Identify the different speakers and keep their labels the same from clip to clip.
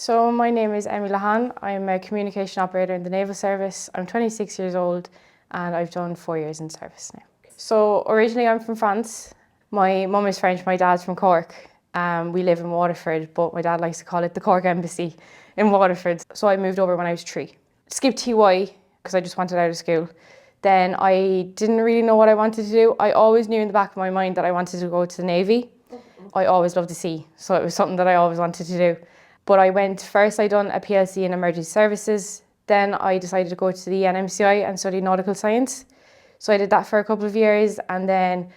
Speaker 1: So my name is Emmy Lehane. I'm a communication operator in the Naval Service. I'm 26 years old and I've done 4 years in service now. So originally I'm from France. My mum is French, my dad's from Cork. We live in Waterford, but my dad likes to call it the Cork Embassy in Waterford. So I moved over when I was 3. Skipped TY because I just wanted out of school. Then I didn't really know what I wanted to do. I always knew in the back of my mind that I wanted to go to the Navy. I always loved the sea, so it was something that I always wanted to do. But I done a PLC in emergency services. Then I decided to go to the NMCI and study nautical science. So I did that for a couple of years, and then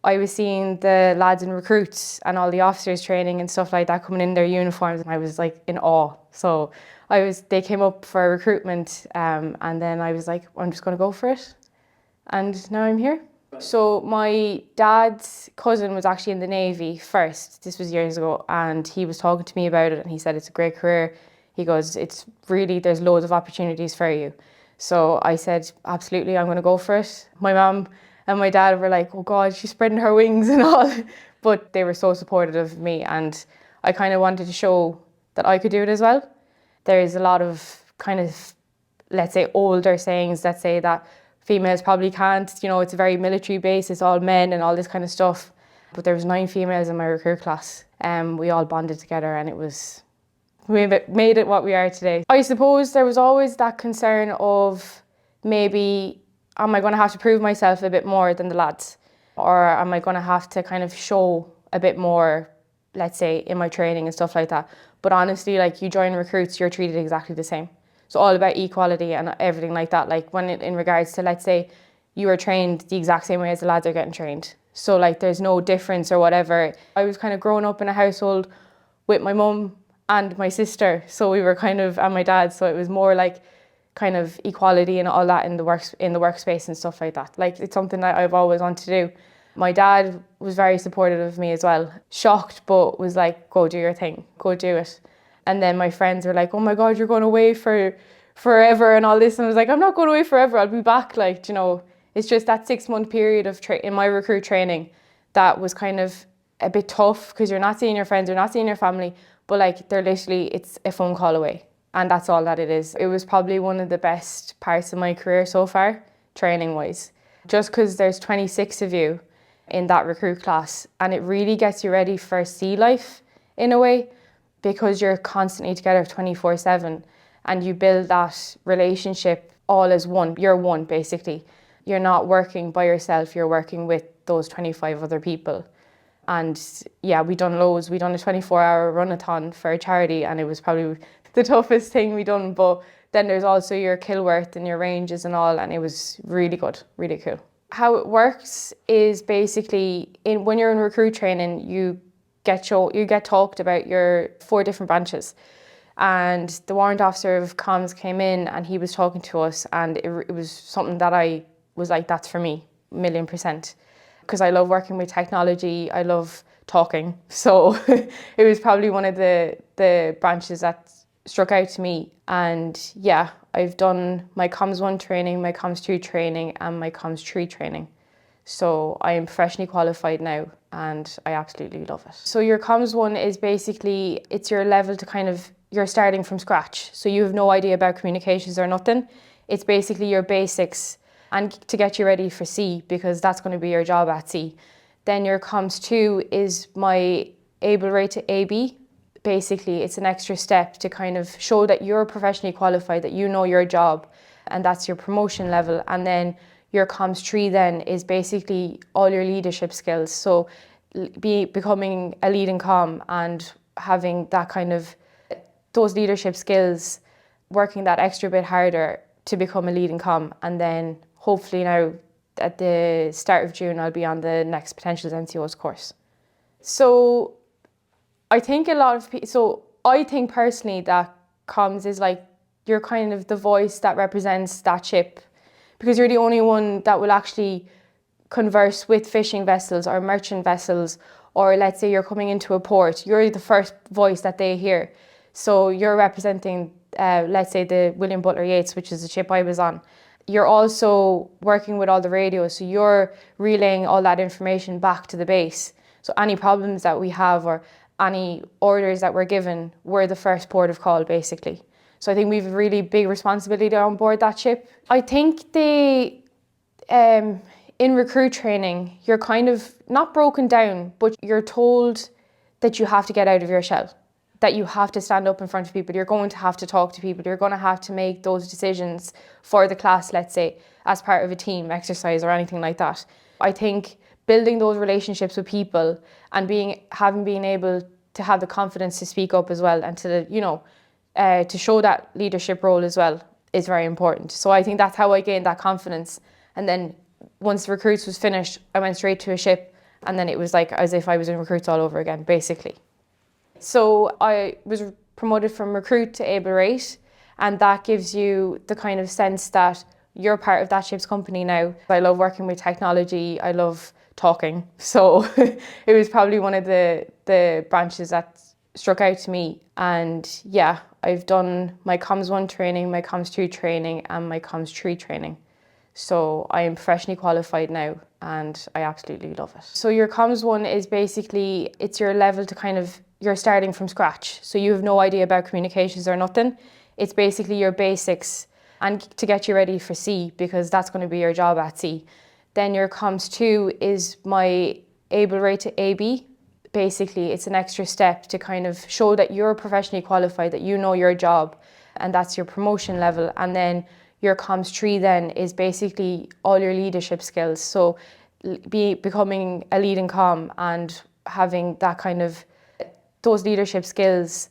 Speaker 1: I was seeing the lads in recruits and all the officers training and stuff like that coming in their uniforms, and I was like in awe. So they came up for recruitment, and then I was like, I'm just going to go for it. And now I'm here. So my dad's cousin was actually in the Navy first. This was years ago, and he was talking to me about it, and he said it's a great career. He goes, there's loads of opportunities for you. So I said, absolutely, I'm going to go for it. My mum and my dad were like, oh God, she's spreading her wings and all. But they were so supportive of me, and I kind of wanted to show that I could do it as well. There's a lot of kind of, let's say, older sayings that say that females probably can't, it's a very military base, it's all men and all this kind of stuff. But there was 9 females in my recruit class. We all bonded together, and we made it what we are today. I suppose there was always that concern of maybe, am I going to have to prove myself a bit more than the lads? Or am I going to have to kind of show a bit more, let's say, in my training and stuff like that? But honestly, like, you join recruits, you're treated exactly the same. So all about equality and everything like that. Like in regards to, let's say, you are trained the exact same way as the lads are getting trained. So like there's no difference or whatever. I was kind of growing up in a household with my mum and my sister. So we were and my dad. So it was more like kind of equality and all that in the workspace and stuff like that. Like, it's something that I've always wanted to do. My dad was very supportive of me as well. Shocked, but was like, go do your thing, go do it. And then my friends were like, oh my God, you're going away for forever and all this. And I was like, I'm not going away forever, I'll be back. It's just that 6-month period of in my recruit training that was kind of a bit tough, because you're not seeing your friends, you're not seeing your family, but like it's a phone call away. And that's all that it is. It was probably one of the best parts of my career so far, training wise. Just because there's 26 of you in that recruit class, and it really gets you ready for sea life in a way, because you're constantly together 24/7, and you build that relationship all as one. You're one, basically. You're not working by yourself, you're working with those 25 other people. And yeah, we done loads. We done a 24-hour run-a-thon for a charity, and it was probably the toughest thing we done. But then there's also your Kilworth and your ranges and all, and it was really good, really cool. How it works is basically, when you're in recruit training, you get talked about your 4 different branches. And the warrant officer of comms came in, and he was talking to us, and it was something that I was like, that's for me, 1,000,000%. Because I love working with technology, I love talking. So it was probably one of the branches that struck out to me. And yeah, I've done my comms 1 training, my comms 2 training, and my comms 3 training. So I am professionally qualified now, and I absolutely love it. So your comms 1 is basically, it's your level to you're starting from scratch. So you have no idea about communications or nothing. It's basically your basics, and to get you ready for sea, because that's going to be your job at sea. Then your comms 2 is my able rate to AB. Basically, it's an extra step to kind of show that you're professionally qualified, that you know your job, and that's your promotion level. And then your comms 3 then is basically all your leadership skills. So becoming a lead in comm and having that those leadership skills, working that extra bit harder to become a lead in comm. And then hopefully now at the start of June, I'll be on the next Potential NCOs course. So I think I think personally that comms is like, you're kind of the voice that represents that ship, because you're the only one that will actually converse with fishing vessels or merchant vessels, or let's say you're coming into a port, you're the first voice that they hear. So you're representing, let's say, the William Butler Yeats, which is the ship I was on. You're also working with all the radios, so you're relaying all that information back to the base. So any problems that we have, or any orders that we're given, we're the first port of call, basically. So I think we have a really big responsibility on board that ship. I think in recruit training, you're kind of not broken down, but you're told that you have to get out of your shell, that you have to stand up in front of people, you're going to have to talk to people, you're going to have to make those decisions for the class, let's say, as part of a team exercise or anything like that. I think building those relationships with people and having been able to have the confidence to speak up as well and to show that leadership role as well is very important. So I think that's how I gained that confidence. And then once the recruits was finished, I went straight to a ship, and then it was like as if I was in recruits all over again, basically. So I was promoted from recruit to able rate, and that gives you the kind of sense that you're part of that ship's company now. I love working with technology, I love talking. So it was probably one of the branches that struck out to me. And yeah, I've done my Comms 1 training, my Comms 2 training, and my Comms 3 training. So I am professionally qualified now, and I absolutely love it. So your Comms 1 is basically, it's your level to you're starting from scratch. So you have no idea about communications or nothing. It's basically your basics and to get you ready for sea, because that's going to be your job at sea. Then your Comms 2 is my able rate to AB. Basically, it's an extra step to kind of show that you're professionally qualified, that you know your job, and that's your promotion level. And then your Comms 3 then is basically all your leadership skills. So becoming a leading comm and having that those leadership skills,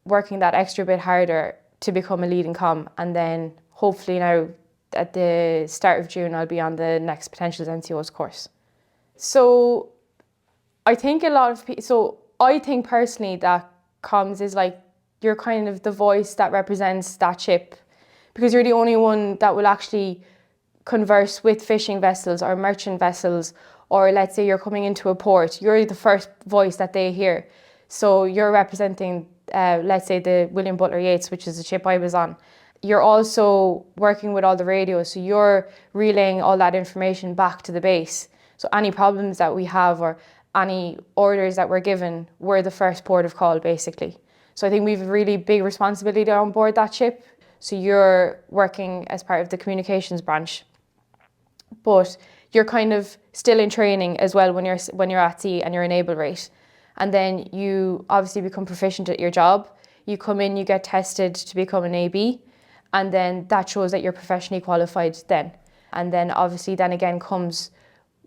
Speaker 1: working that extra bit harder to become a leading comm. And then hopefully now at the start of June, I'll be on the next Potential NCOs course. So I think I think personally that comms is like, you're kind of the voice that represents that ship, because you're the only one that will actually converse with fishing vessels or merchant vessels, or let's say you're coming into a port, you're the first voice that they hear. So you're representing, let's say, the William Butler Yeats, which is the ship I was on. You're also working with all the radios, so you're relaying all that information back to the base. So any problems that we have or any orders that we're given, we're the first port of call, basically. So I think we have a really big responsibility on board that ship. So you're working as part of the communications branch, but you're kind of still in training as well when you're at sea and you're in able rate. And then you obviously become proficient at your job. You come in, you get tested to become an AB, and then that shows that you're professionally qualified then. And then obviously then again comes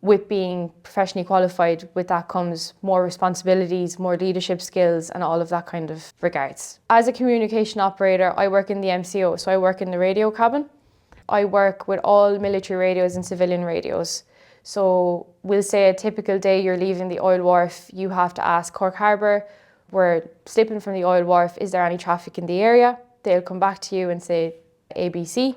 Speaker 1: with being professionally qualified, with that comes more responsibilities, more leadership skills, and all of that kind of regards. As a communication operator, I work in the MCO, so I work in the radio cabin. I work with all military radios and civilian radios. So we'll say a typical day you're leaving the oil wharf, you have to ask Cork Harbour, we're slipping from the oil wharf, is there any traffic in the area? They'll come back to you and say ABC,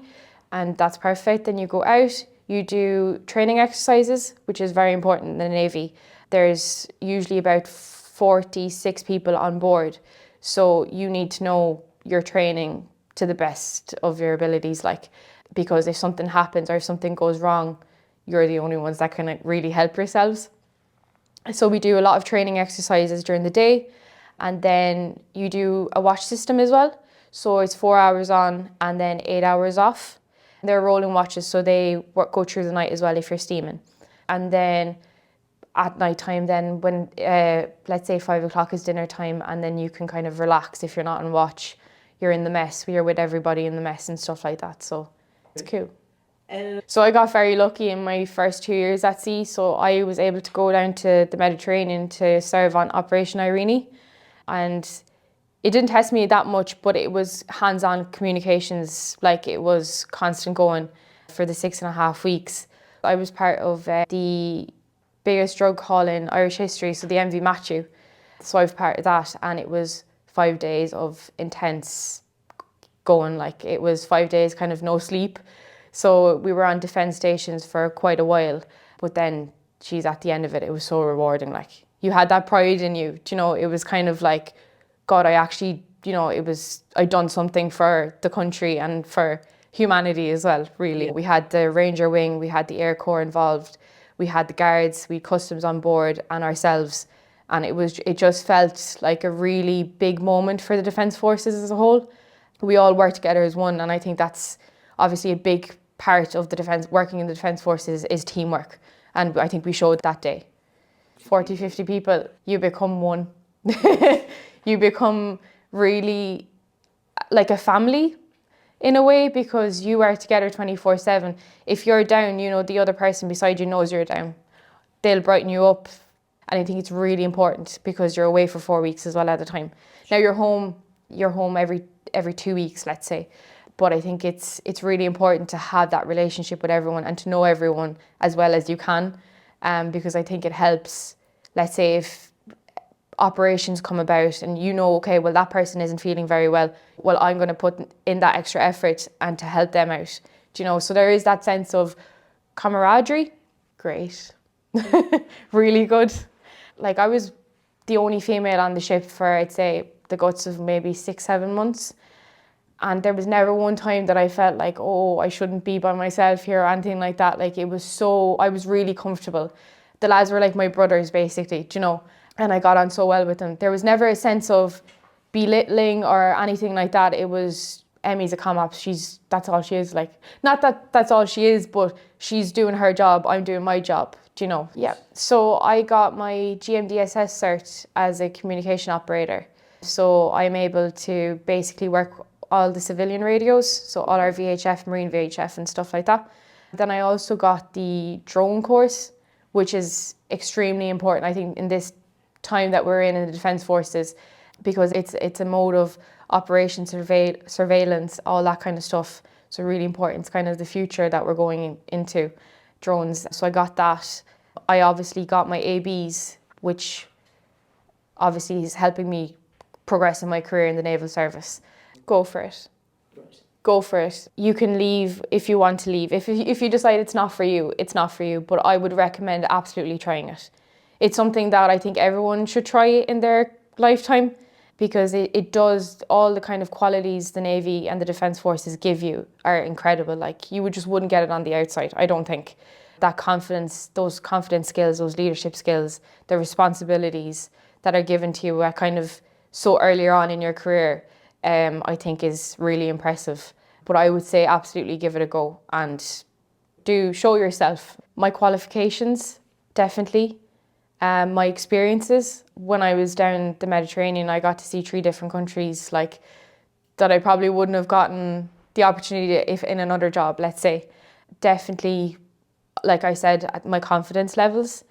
Speaker 1: and that's perfect. Then you go out, you do training exercises, which is very important in the Navy. There's usually about 46 people on board, so you need to know your training to the best of your abilities, because if something happens or if something goes wrong, you're the only ones that can really help yourselves. So we do a lot of training exercises during the day, and then you do a watch system as well. So it's 4 hours on and then 8 hours off. They're rolling watches, so they go through the night as well if you're steaming. And then at night time, then when let's say 5 o'clock is dinner time, and then you can kind of relax if you're not on watch. You're in the mess, you're with everybody in the mess and stuff like that. So it's cool. So I got very lucky in my first 2 years at sea. So I was able to go down to the Mediterranean to serve on Operation Irene. And it didn't test me that much, but it was hands-on communications, it was constant going for the 6.5 weeks. I was part of the biggest drug haul in Irish history, so the MV Matthew. So I was part of that, and it was 5 days of intense going, it was 5 days kind of no sleep. So we were on defence stations for quite a while, but then, geez, at the end of it, it was so rewarding. You had that pride in you, it was kind of like, God, I actually, I'd done something for the country and for humanity as well, really. Yeah. We had the Ranger Wing, we had the Air Corps involved, we had the guards, we had customs on board and ourselves. And it just felt like a really big moment for the Defence Forces as a whole. We all work together as one, and I think that's obviously a big part of working in the Defence Forces is teamwork. And I think we showed that day. 40, 50 people, you become one. You become really like a family in a way, because you are together 24/7. If you're down, the other person beside you knows you're down. They'll brighten you up. And I think it's really important because you're away for 4 weeks as well at a time. Now you're home every 2 weeks, let's say. But I think it's really important to have that relationship with everyone and to know everyone as well as you can, because I think it helps. Let's say if operations come about and okay, well, that person isn't feeling very well, well, I'm going to put in that extra effort and to help them out. So there is that sense of camaraderie. Great. Really good. Like, I was the only female on the ship for, I'd say, the guts of maybe 6-7 months. And there was never one time that I felt like, oh, I shouldn't be by myself here or anything like that. Like, I was really comfortable. The lads were like my brothers, basically, and I got on so well with them. There was never a sense of belittling or anything like that. It was, Emmy's a comm-ops, that's all she is. Like, not that that's all she is, but she's doing her job, I'm doing my job, Yeah. So I got my GMDSS cert as a communication operator. So I'm able to basically work all the civilian radios, so all our VHF, marine VHF and stuff like that. Then I also got the drone course, which is extremely important, I think, in this time that we're in the Defence Forces, because it's a mode of operation, surveillance, all that kind of stuff. So really important. It's kind of the future that we're going into, drones. So I got that. I obviously got my ABs, which obviously is helping me progress in my career in the Naval Service. Go for it. Go for it. You can leave if you want to leave. If you decide it's not for you, it's not for you. But I would recommend absolutely trying it. It's something that I think everyone should try in their lifetime, because it does, all the kind of qualities the Navy and the Defence Forces give you are incredible. Like, you just wouldn't get it on the outside, I don't think. That confidence, those confidence skills, those leadership skills, the responsibilities that are given to you kind of so earlier on in your career, I think is really impressive. But I would say absolutely give it a go and show yourself. My qualifications, definitely. My experiences, when I was down the Mediterranean, I got to see 3 different countries, like, that I probably wouldn't have gotten the opportunity if in another job, let's say. Definitely, like I said, at my confidence levels,